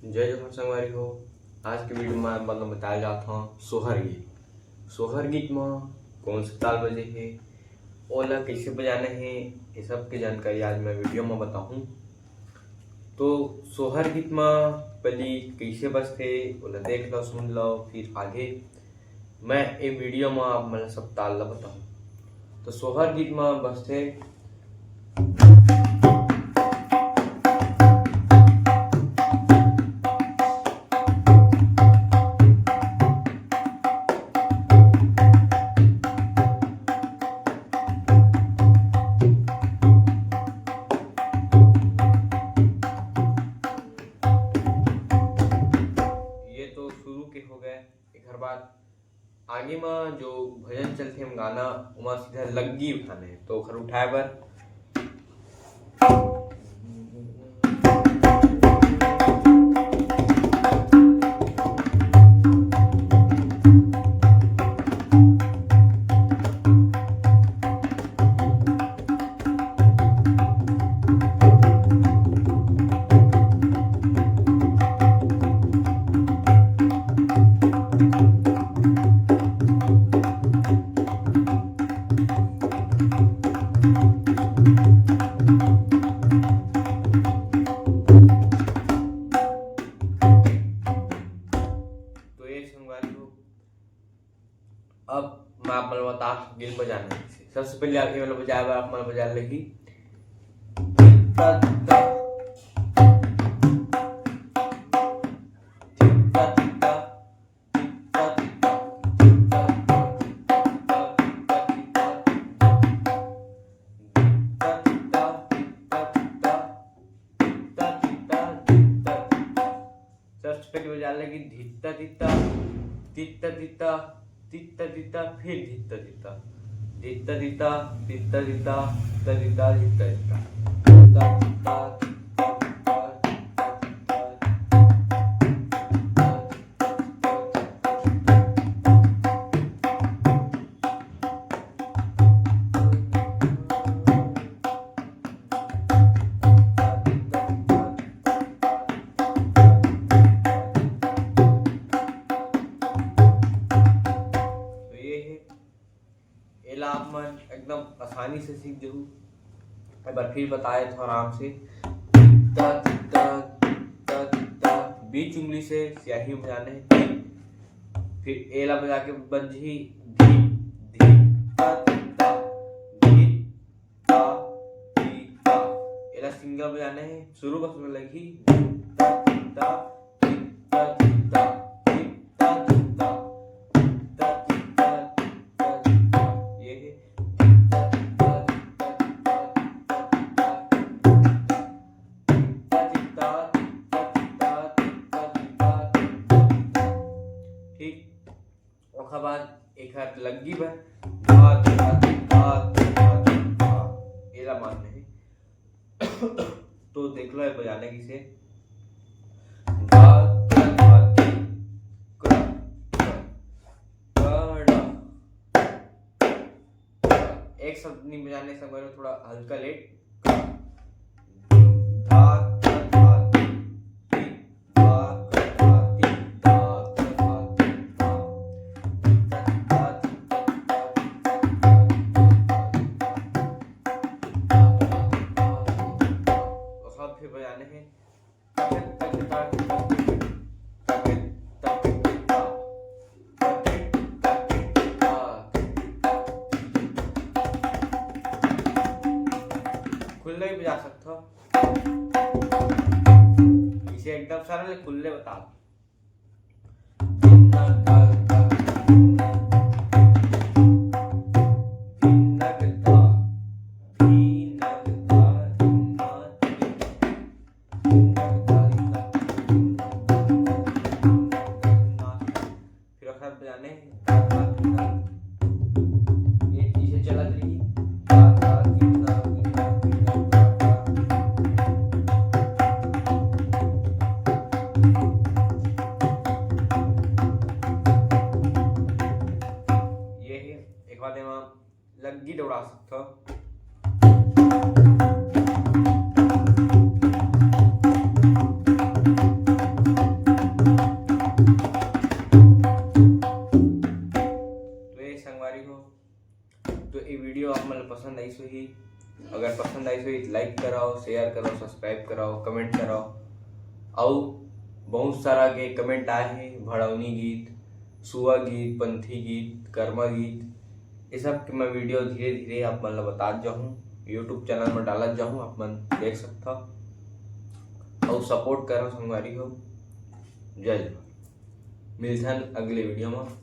जय जोहार संगवारी हो। आज के वीडियो में मतलब बताया जाता हूँ सोहर गीत। सोहर गीत में कौन सा ताल बजे है, ओला कैसे बजाना है, ये सब की जानकारी आज मैं वीडियो में बताऊँ। तो सोहर गीत में पहली कैसे बजते ओला देख लो, सुन लो, फिर आगे मैं ये वीडियो में आप मतलब सब ताल ला बताऊँ। तो सोहर गीत में बजते हो गए। एक बाद आगे में जो भजन चलते हम गाना वहाँ सीधा लग्गी उठाने है। तो खर उठाए बर अब मैं आप मतलब बता गिल बजाना है। सबसे पहले आगे मतलब बजाए आप मतलब बजा लेगी सबसे पहले बजा लेगी धित्ता धित्ता तित्ता तित्ता तित्ता तित्ता, फिर धित्ता धित्ता धित्ता धित्ता तित्ता धित्ता तित्ता धित्ता धित्ता धित्ता। आप मन एकदम आसानी से सीख जाऊ। एक बार फिर बताए तो आराम से ता ता ता ता, बीच उंगली से स्याही बजाने है। फिर एला बजा के बंजी धी धी ता ता धी ता धी ता। एला सिंगल बजाने है। शुरू बस में लगी ता ता ता ता बाद एक हाथ लग्गी बा एला मारने है। तो देख लो बजाने की से एक शब्द नहीं बजाने से थोड़ा हल्का लेट बजाने हैं। खुले ही बजा सकते हो, इसे एकदम सरल खुले बता। बजाने ये चीजें चला रही ये है। एक बार लग्गी दौड़ा सकते हो। तो ये वीडियो आप मन पसंद आई सो ही, अगर पसंद आई सो ही लाइक कराओ, शेयर करो, सब्सक्राइब कराओ, कमेंट कराओ। और बहुत सारा के कमेंट आए हैं, भड़ौनी गीत, सुआ गीत, पंथी गीत, कर्मा गीत, ये सब के मैं वीडियो धीरे धीरे आप मन ला बता जाऊँ, यूट्यूब चैनल में डालत जाऊँ, आप मन देख सकता और सपोर्ट करो संगवारी हो। जय जवान। मिलथन अगले वीडियो में।